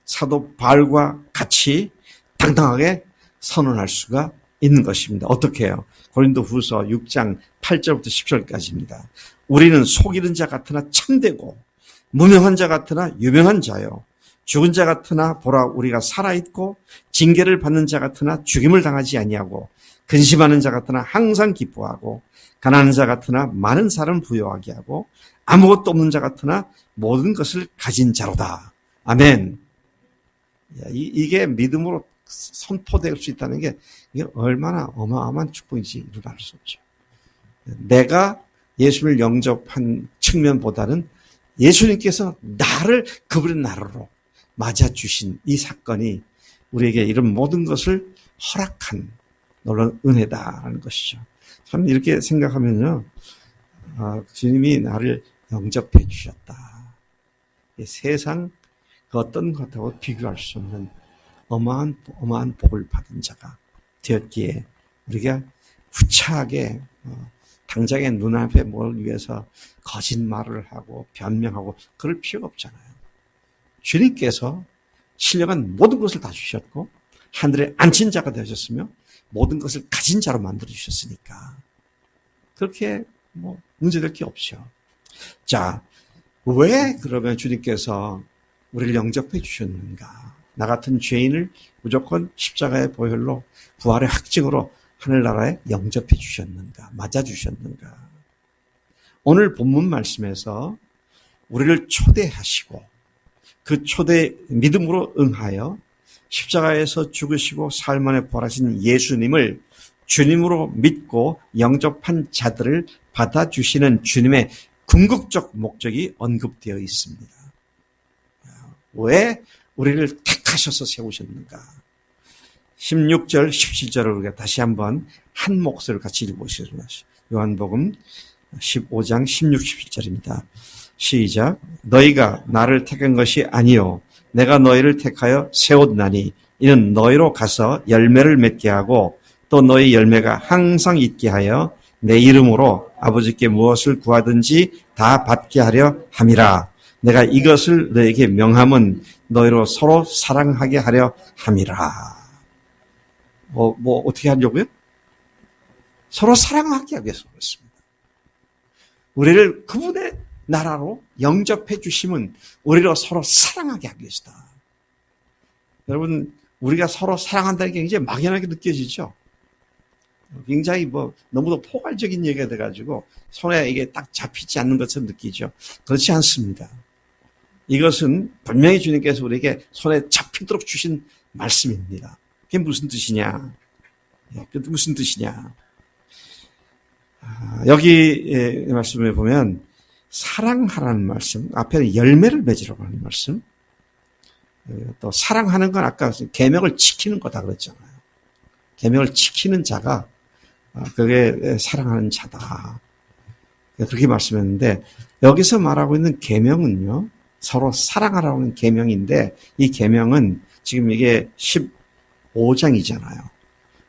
사도 바울과 같이 당당하게 선언할 수가 있는 것입니다. 어떻게 해요? 고린도후서 6장 8절부터 10절까지입니다. 우리는 속이는 자 같으나 참되고 무명한 자 같으나 유명한 자요. 죽은 자 같으나 보라 우리가 살아있고 징계를 받는 자 같으나 죽임을 당하지 아니하고 근심하는 자 같으나 항상 기뻐하고 가난한 자 같으나 많은 사람 부여하게 하고 아무것도 없는 자 같으나 모든 것을 가진 자로다. 아멘. 이게 믿음으로 선포될 수 있다는 게 이게 얼마나 어마어마한 축복인지 이를 알 수 없죠. 내가 예수를 영접한 측면보다는 예수님께서 나를 그분의 나라로 맞아주신 이 사건이 우리에게 이런 모든 것을 허락한 놀라운 은혜다라는 것이죠. 참 이렇게 생각하면요. 주님이 나를 영접해 주셨다. 세상 그 어떤 것하고 비교할 수 없는 어마어마한 복을 받은 자가 되었기에 우리가 후차하게 당장의 눈앞에 뭘 위해서 거짓말을 하고 변명하고 그럴 필요가 없잖아요. 주님께서 신령한 모든 것을 다 주셨고 하늘에 앉힌 자가 되셨으며 모든 것을 가진 자로 만들어 주셨으니까 그렇게 문제될 게 없죠. 자, 왜 그러면 주님께서 우리를 영접해 주셨는가? 나 같은 죄인을 무조건 십자가의 보혈로 부활의 확증으로 하늘나라에 영접해 주셨는가? 맞아 주셨는가? 오늘 본문 말씀에서 우리를 초대하시고 그 초대 믿음으로 응하여 십자가에서 죽으시고 사흘 만에 부활하신 예수님을 주님으로 믿고 영접한 자들을 받아주시는 주님의 궁극적 목적이 언급되어 있습니다. 왜 우리를 택하셔서 세우셨는가? 16절, 17절을 우리가 다시 한번 한 목소리를 같이 읽어보시겠습니다. 요한복음 15장 16, 17절입니다. 시작. 너희가 나를 택한 것이 아니요 내가 너희를 택하여 세웠나니 이는 너희로 가서 열매를 맺게 하고 또 너희 열매가 항상 있게 하여 내 이름으로 아버지께 무엇을 구하든지 다 받게 하려 함이라. 내가 이것을 너희에게 명함은 너희로 서로 사랑하게 하려 함이라. 어떻게 하려고요? 서로 사랑하게 하기 위해서 그렇습니다. 우리를 그분의 나라로 영접해 주심은 우리로 서로 사랑하게 하기 위해서다. 여러분, 우리가 서로 사랑한다는 게 굉장히 막연하게 느껴지죠? 굉장히 너무도 포괄적인 얘기가 돼가지고 손에 이게 딱 잡히지 않는 것처럼 느끼죠. 그렇지 않습니다. 이것은 분명히 주님께서 우리에게 손에 잡히도록 주신 말씀입니다. 그게 무슨 뜻이냐? 그게 무슨 뜻이냐? 여기 말씀에 보면 사랑하라는 말씀, 앞에는 열매를 맺으라고 하는 말씀, 또 사랑하는 건 아까 계명을 지키는 거다 그랬잖아요. 계명을 지키는 자가 그게 사랑하는 자다. 그렇게 말씀했는데 여기서 말하고 있는 계명은요, 서로 사랑하라고 하는 계명인데 이 계명은 지금 이게 15장이잖아요.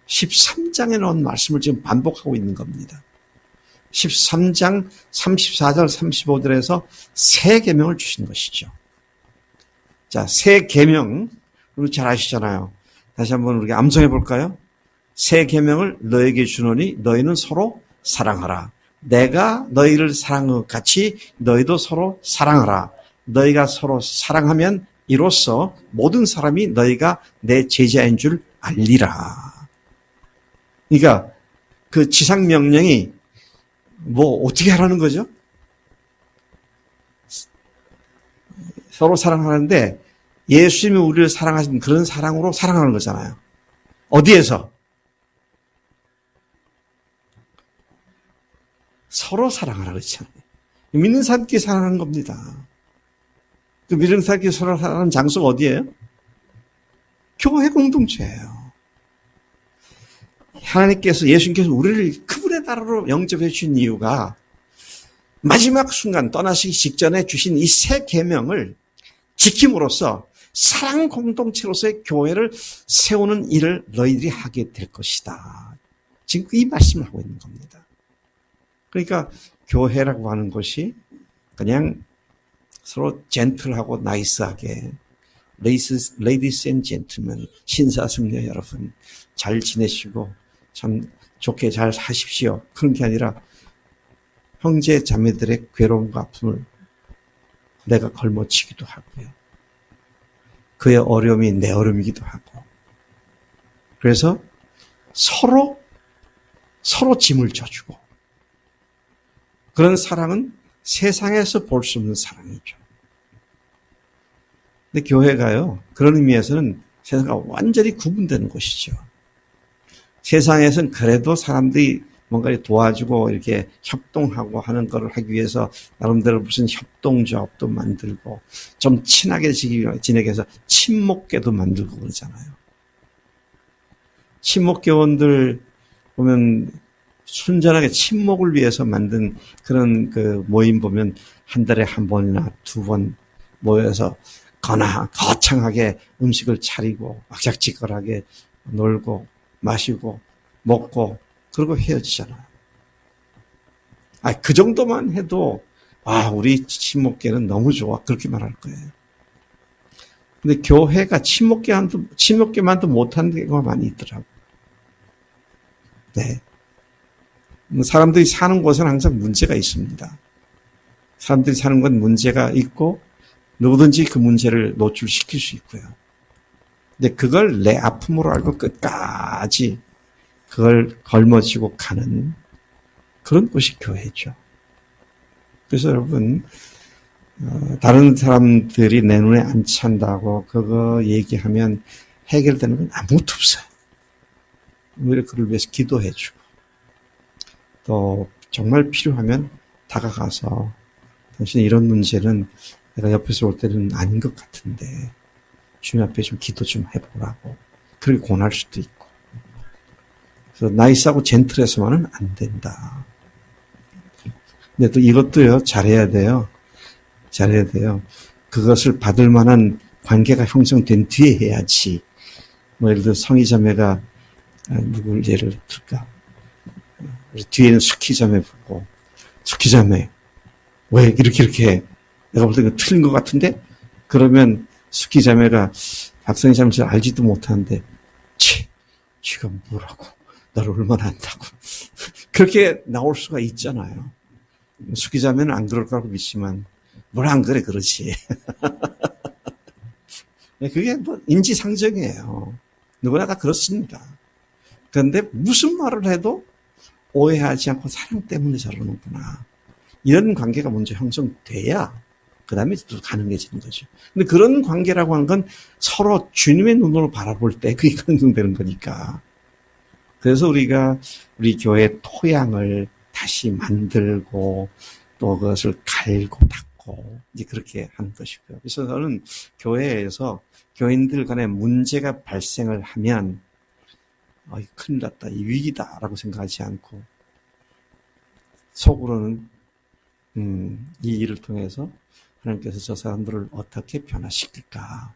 13장에 나온 말씀을 지금 반복하고 있는 겁니다. 13장 34절 35절에서 새 계명을 주신 것이죠. 자, 새 계명 우리 잘 아시잖아요. 다시 한번 우리가 암송해 볼까요? 새 계명을 너에게 주노니 너희는 서로 사랑하라. 내가 너희를 사랑한 것 같이 너희도 서로 사랑하라. 너희가 서로 사랑하면 이로써 모든 사람이 너희가 내 제자인 줄 알리라. 그러니까 그 지상 명령이 어떻게 하라는 거죠? 서로 사랑하는데 예수님이 우리를 사랑하신 그런 사랑으로 사랑하는 거잖아요. 어디에서? 서로 사랑하라 그랬잖아요. 믿는 사람끼리 사랑하는 겁니다. 그 믿는 사람끼리 서로 사랑하는 장소가 어디예요? 교회 공동체예요. 하나님께서 예수님께서 우리를 그분의 나라로 영접해 주신 이유가 마지막 순간 떠나시기 직전에 주신 이 새 계명을 지킴으로써 사랑 공동체로서의 교회를 세우는 일을 너희들이 하게 될 것이다. 지금 이 말씀을 하고 있는 겁니다. 그러니까 교회라고 하는 것이 그냥 서로 젠틀하고 나이스하게 Ladies and gentlemen, 신사숙녀 여러분 잘 지내시고 참 좋게 잘 사십시오. 그런 게 아니라 형제 자매들의 괴로움과 아픔을 내가 걸머치기도 하고요. 그의 어려움이 내 어려움이기도 하고 그래서 서로 짐을 져주고 그런 사랑은 세상에서 볼 수 없는 사랑이죠. 근데 교회가요, 그런 의미에서는 세상과 완전히 구분되는 곳이죠. 세상에서는 그래도 사람들이 뭔가 도와주고 이렇게 협동하고 하는 거를 하기 위해서 나름대로 무슨 협동조합도 만들고 좀 친하게 지내기 위해서 친목계도 만들고 그러잖아요. 친목교원들 보면 순전하게 친목을 위해서 만든 그런 그 모임 보면 한 달에 한 번이나 두 번 모여서 거창하게 음식을 차리고 악작지껄하게 놀고 마시고 먹고 그러고 헤어지잖아요. 그 정도만 해도, 우리 친목계는 너무 좋아. 그렇게 말할 거예요. 근데 교회가 친목계만도 못하는 경우가 많이 있더라고. 네. 사람들이 사는 곳은 항상 문제가 있습니다. 사람들이 사는 건 문제가 있고, 누구든지 그 문제를 노출시킬 수 있고요. 근데 그걸 내 아픔으로 알고 끝까지 그걸 걸머쥐고 가는 그런 곳이 교회죠. 그래서 여러분, 다른 사람들이 내 눈에 안 찬다고 그거 얘기하면 해결되는 건 아무것도 없어요. 오히려 그를 위해서 기도해주고, 또 정말 필요하면 다가가서 당신 이런 문제는 내가 옆에서 올 때는 아닌 것 같은데 주님 앞에 좀 기도 좀 해보라고. 그렇게 권할 수도 있고. 그래서 나이스하고 젠틀해서만은 안 된다. 근데 또 이것도요, 잘해야 돼요. 그것을 받을 만한 관계가 형성된 뒤에 해야지. 예를 들어 성희자매가 누굴 예를 들까? 뒤에는 수키자매 보고, 수키자매 왜 이렇게 해? 내가 볼 때 이거 틀린 것 같은데? 그러면 수키자매가 박성희 자매 잘 알지도 못하는데, 쥐가 뭐라고? 나를 얼마나 안다고? 그렇게 나올 수가 있잖아요. 수키자매는 안 그럴 거라고 믿지만, 뭘 안 그래, 그렇지. 그게 뭐 인지상정이에요. 누구나 다 그렇습니다. 그런데 무슨 말을 해도 오해하지 않고 사랑 때문에 저러는구나. 이런 관계가 먼저 형성돼야 그 다음에 또 가능해지는 거죠. 근데 그런 관계라고 하는 건 서로 주님의 눈으로 바라볼 때 그게 형성되는 거니까. 그래서 우리가 우리 교회의 토양을 다시 만들고 또 그것을 갈고 닦고 이제 그렇게 하는 것이고요. 그래서 저는 교회에서 교인들 간에 문제가 발생을 하면 큰일 났다, 이 위기다라고 생각하지 않고 속으로는 이 일을 통해서 하나님께서 저 사람들을 어떻게 변화시킬까.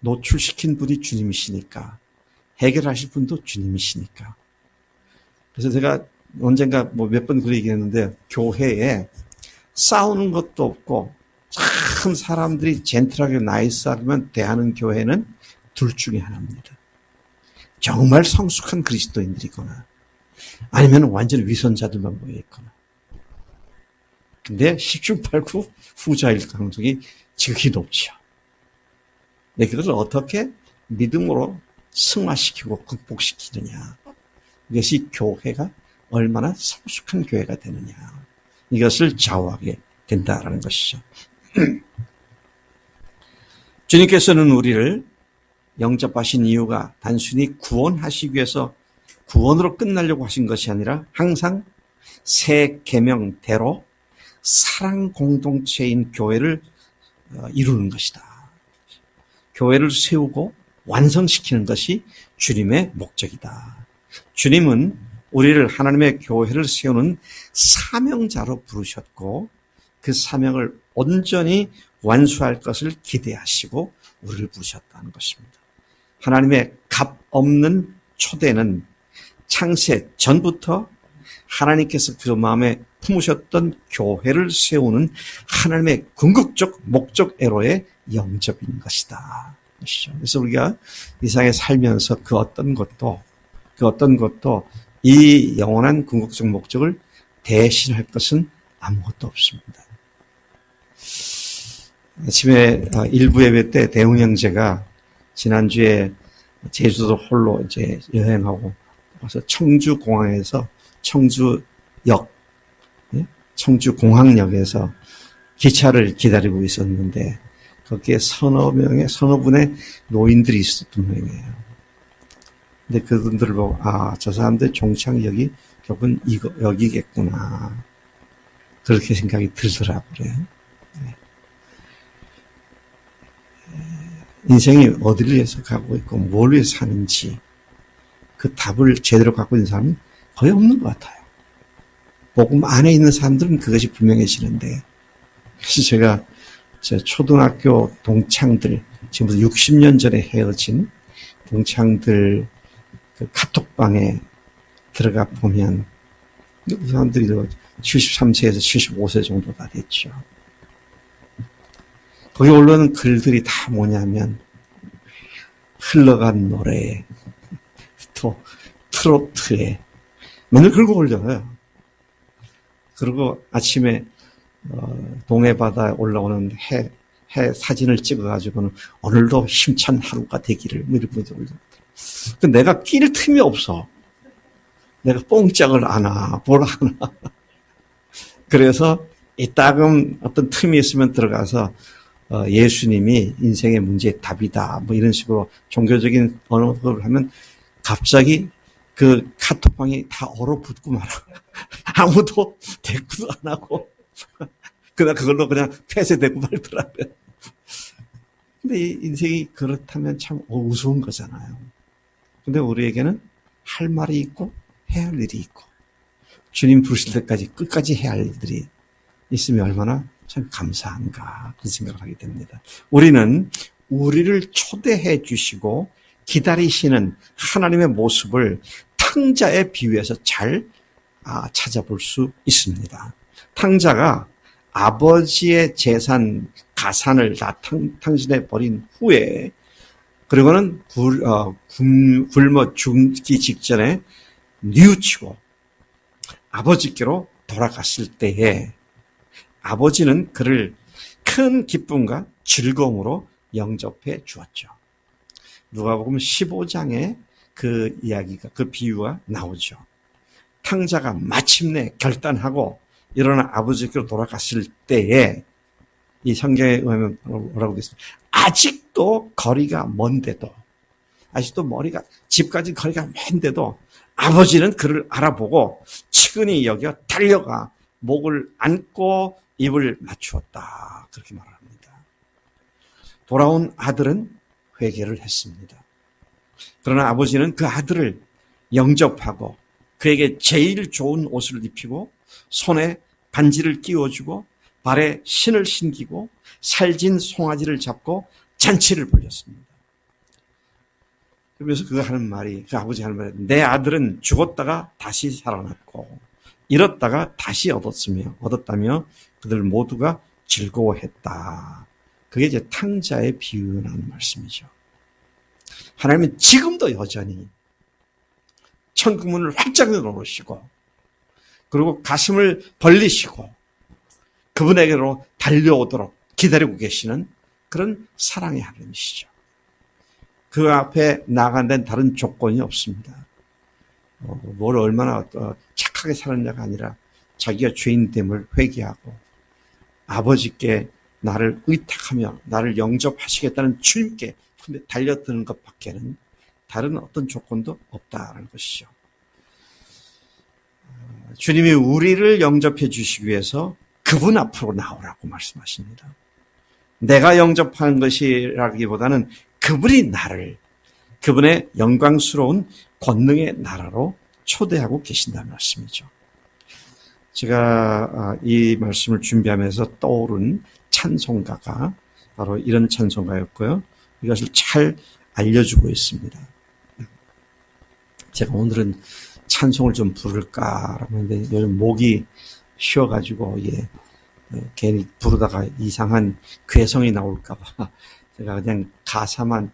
노출시킨 분이 주님이시니까, 해결하실 분도 주님이시니까. 그래서 제가 언젠가 몇 번 그 얘기했는데, 교회에 싸우는 것도 없고 참 사람들이 젠틀하게 나이스하게만 대하는 교회는 둘 중에 하나입니다. 정말 성숙한 그리스도인들이거나 아니면 완전 위선자들만 모여있거나. 근데 10중8구 후자일 가능성이 지극히 높죠. 근데 그것을 어떻게 믿음으로 승화시키고 극복시키느냐. 이것이 교회가 얼마나 성숙한 교회가 되느냐. 이것을 좌우하게 된다라는 것이죠. 주님께서는 우리를 영접하신 이유가 단순히 구원하시기 위해서 구원으로 끝나려고 하신 것이 아니라 항상 새 계명대로 사랑 공동체인 교회를 이루는 것이다. 교회를 세우고 완성시키는 것이 주님의 목적이다. 주님은 우리를 하나님의 교회를 세우는 사명자로 부르셨고 그 사명을 온전히 완수할 것을 기대하시고 우리를 부르셨다는 것입니다. 하나님의 값 없는 초대는 창세 전부터 하나님께서 그 마음에 품으셨던 교회를 세우는 하나님의 궁극적 목적애로의 영접인 것이다. 그래서 우리가 이 세상에 살면서 그 어떤 것도 이 영원한 궁극적 목적을 대신할 것은 아무것도 없습니다. 아침에 일부 예배 때 대웅 형제가 지난주에 제주도 홀로 이제 여행하고 와서 청주공항에서 청주공항역에서 기차를 기다리고 있었는데 거기에 서너 분의 노인들이 있었던 모양이에요. 근데 그분들을 보고 저 사람들 종착역이 결국은 여기겠구나. 그렇게 생각이 들더라고요. 인생이 어디를 위해서 가고 있고 뭘 위해서 사는지 그 답을 제대로 갖고 있는 사람은 거의 없는 것 같아요. 복음 안에 있는 사람들은 그것이 분명해지는데, 그래서 제가 제 초등학교 동창들, 지금부터 60년 전에 헤어진 동창들 그 카톡방에 들어가 보면 그 사람들이 73세에서 75세 정도 다 됐죠. 거기 올라오는 글들이 다 뭐냐면 흘러간 노래에 또 트로트에 맨날 긁어 올려요. 그리고 아침에 동해바다에 올라오는 해 사진을 찍어가지고는 오늘도 힘찬 하루가 되기를 이렇게 올려. 내가 낄 틈이 없어. 내가 뽕짝을 아나 뭘 아나. 그래서 이따금 어떤 틈이 있으면 들어가서 예수님이 인생의 문제의 답이다 뭐 이런 식으로 종교적인 언어를 하면 갑자기 그 카톡방이 다 얼어붙고 말아. 아무도 대꾸도 안 하고 그냥 그걸로 그냥 폐쇄되고 말더라고요. 근데 이 인생이 그렇다면 참 우스운 거잖아요. 근데 우리에게는 할 말이 있고 해야 할 일이 있고 주님 부르실 때까지 끝까지 해야 할 일들이 있으면 얼마나 참 감사한가 그런 생각을 하게 됩니다. 우리는 우리를 초대해 주시고 기다리시는 하나님의 모습을 탕자에 비유해서 잘 찾아볼 수 있습니다. 탕자가 아버지의 재산, 가산을 다 탕진해 버린 후에 그리고는 굶어 죽기 직전에 뉘우치고 아버지께로 돌아갔을 때에 아버지는 그를 큰 기쁨과 즐거움으로 영접해 주었죠. 누가복음 15장에 그 이야기가, 그 비유가 나오죠. 탕자가 마침내 결단하고 일어나 아버지께로 돌아갔을 때에 이 성경에 의하면 뭐라고 되어 있습니까? 아직도 거리가 먼데도, 아직도 머리가 집까지 거리가 먼데도 아버지는 그를 알아보고 측은히 여겨 달려가 목을 안고 입을 맞추었다. 그렇게 말합니다. 돌아온 아들은 회개를 했습니다. 그러나 아버지는 그 아들을 영접하고 그에게 제일 좋은 옷을 입히고 손에 반지를 끼워주고 발에 신을 신기고 살진 송아지를 잡고 잔치를 벌였습니다. 그래서 그 아버지 하는 말이 내 아들은 죽었다가 다시 살아났고 잃었다가 다시 얻었다며 그들 모두가 즐거워했다. 그게 이제 탕자의 비유라는 말씀이죠. 하나님은 지금도 여전히 천국문을 활짝 열어놓으시고 그리고 가슴을 벌리시고 그분에게로 달려오도록 기다리고 계시는 그런 사랑의 하나님이시죠. 그 앞에 나아간 데는 다른 조건이 없습니다. 뭘 얼마나 착하게 살았냐가 아니라 자기가 죄인됨을 회개하고 아버지께 나를 의탁하며 나를 영접하시겠다는 주님께 달려드는 것밖에는 다른 어떤 조건도 없다는 것이죠. 주님이 우리를 영접해 주시기 위해서 그분 앞으로 나오라고 말씀하십니다. 내가 영접하는 것이라기보다는 그분이 나를 그분의 영광스러운 권능의 나라로 초대하고 계신다는 말씀이죠. 제가 이 말씀을 준비하면서 떠오른 찬송가가 바로 이런 찬송가였고요. 이것을 잘 알려주고 있습니다. 제가 오늘은 찬송을 좀 부를까 하는데 요즘 목이 쉬어가지고 괜히 부르다가 이상한 괴성이 나올까봐 제가 그냥 가사만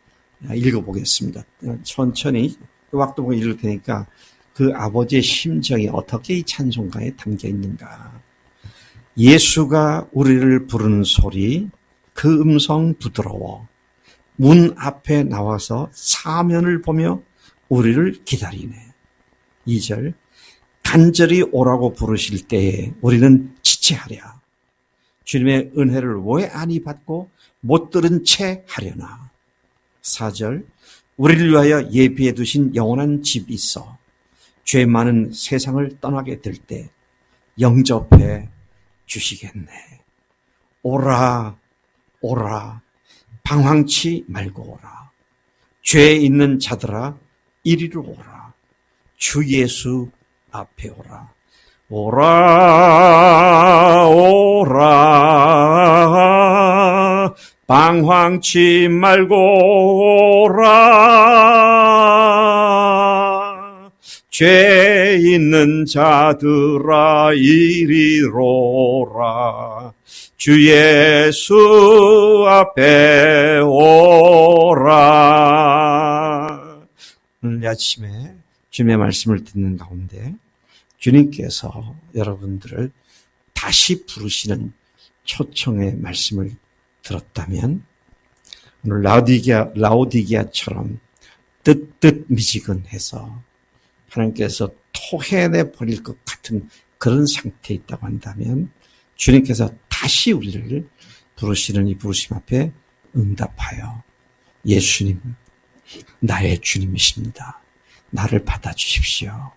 읽어보겠습니다. 천천히 또박또박 읽을 테니까 그 아버지의 심정이 어떻게 이 찬송가에 담겨 있는가. 예수가 우리를 부르는 소리, 그 음성 부드러워. 문 앞에 나와서 사면을 보며 우리를 기다리네. 2절, 간절히 오라고 부르실 때에 우리는 지체하랴. 주님의 은혜를 왜 아니 받고 못 들은 채 하려나. 4절, 우리를 위하여 예비해 두신 영원한 집이 있어 죄 많은 세상을 떠나게 될 때 영접해 주시겠네. 오라 오라 방황치 말고 오라. 죄 있는 자들아 이리로 오라. 주 예수 앞에 오라. 오라 오라 방황치 말고 오라. 죄 곁에 있는 자들아 이리로라. 주 예수 앞에 오라. 오늘 아침에 주님의 말씀을 듣는 가운데 주님께서 여러분들을 다시 부르시는 초청의 말씀을 들었다면 오늘 라오디게아처럼 뜨뜻미지근해서 하나님께서 토해내 버릴 것 같은 그런 상태에 있다고 한다면 주님께서 다시 우리를 부르시는 이 부르심 앞에 응답하여 예수님, 나의 주님이십니다. 나를 받아주십시오.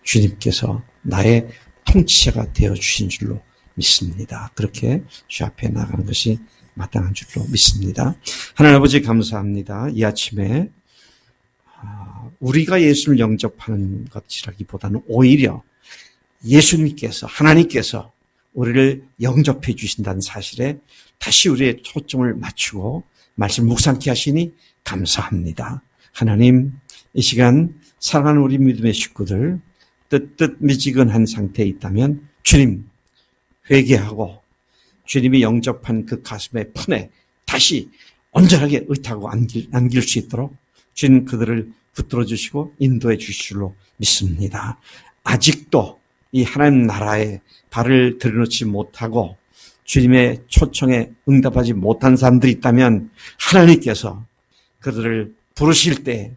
주님께서 나의 통치자가 되어주신 줄로 믿습니다. 그렇게 주 앞에 나가는 것이 마땅한 줄로 믿습니다. 하나님 아버지 감사합니다. 이 아침에 우리가 예수를 영접하는 것이라기보다는 오히려 예수님께서, 하나님께서 우리를 영접해 주신다는 사실에 다시 우리의 초점을 맞추고 말씀 묵상케 하시니 감사합니다. 하나님, 이 시간 사랑하는 우리 믿음의 식구들 뜨뜻미지근한 상태에 있다면 주님 회개하고 주님이 영접한 그 가슴의 푼에 다시 온전하게 의탁하고 안길 수 있도록 주님 그들을 붙들어 주시고 인도해 주실 줄로 믿습니다. 아직도 이 하나님 나라에 발을 들여놓지 못하고 주님의 초청에 응답하지 못한 사람들이 있다면 하나님께서 그들을 부르실 때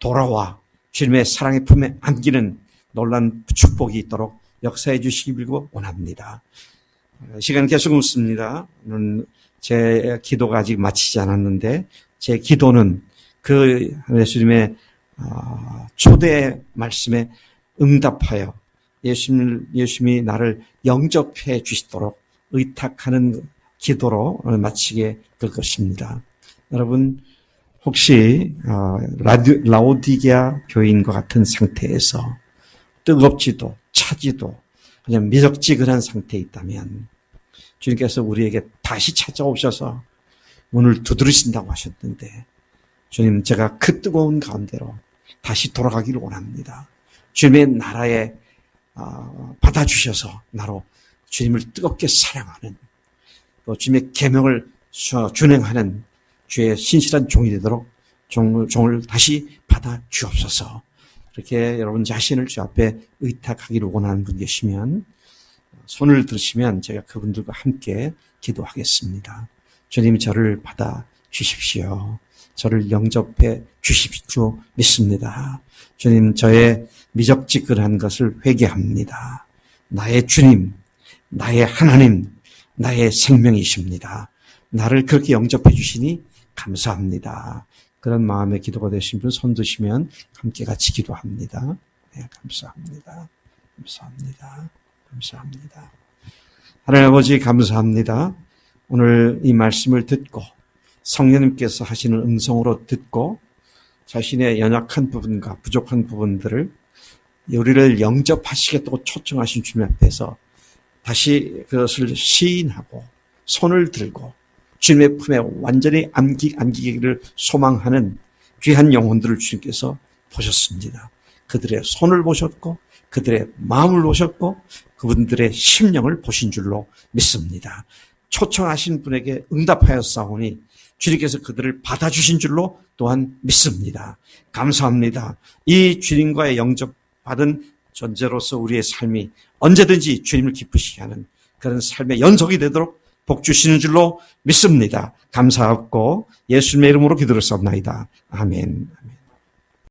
돌아와 주님의 사랑의 품에 안기는 놀라운 축복이 있도록 역사해 주시기 빌고 원합니다. 시간 계속 묻습니다. 제 기도가 아직 마치지 않았는데 제 기도는 그 예수님의 초대 말씀에 응답하여 예수님이 나를 영접해 주시도록 의탁하는 기도로 마치게 될 것입니다. 여러분 혹시 라오디게아 교인과 같은 상태에서 뜨겁지도 차지도 그냥 미적지근한 상태에 있다면 주님께서 우리에게 다시 찾아오셔서 문을 두드리신다고 하셨는데 주님 제가 그 뜨거운 가운데로 다시 돌아가기를 원합니다. 주님의 나라에 받아주셔서 나로 주님을 뜨겁게 사랑하는 또 주님의 계명을 준행하는 주의 신실한 종이 되도록 종을 다시 받아 주옵소서. 이렇게 여러분 자신을 주 앞에 의탁하기를 원하는 분 계시면 손을 들으시면 제가 그분들과 함께 기도하겠습니다. 주님 저를 받아 주십시오. 저를 영접해 주십시오. 믿습니다. 주님 저의 미적지근한 것을 회개합니다. 나의 주님, 나의 하나님, 나의 생명이십니다. 나를 그렇게 영접해 주시니 감사합니다. 그런 마음의 기도가 되신 분 손 드시면 함께 같이 기도합니다. 네, 감사합니다. 감사합니다. 감사합니다. 하나님 아버지 감사합니다. 오늘 이 말씀을 듣고 성령님께서 하시는 음성으로 듣고 자신의 연약한 부분과 부족한 부분들을 우리를 영접하시겠다고 초청하신 주님 앞에서 다시 그것을 시인하고 손을 들고 주님의 품에 완전히 안기기를 소망하는 귀한 영혼들을 주님께서 보셨습니다. 그들의 손을 보셨고 그들의 마음을 보셨고 그분들의 심령을 보신 줄로 믿습니다. 초청하신 분에게 응답하였사오니 주님께서 그들을 받아주신 줄로 또한 믿습니다. 감사합니다. 이 주님과의 영접받은 존재로서 우리의 삶이 언제든지 주님을 기쁘시게 하는 그런 삶의 연속이 되도록 복 주시는 줄로 믿습니다. 감사하고 예수님의 이름으로 기도를 쌉나이다. 아멘.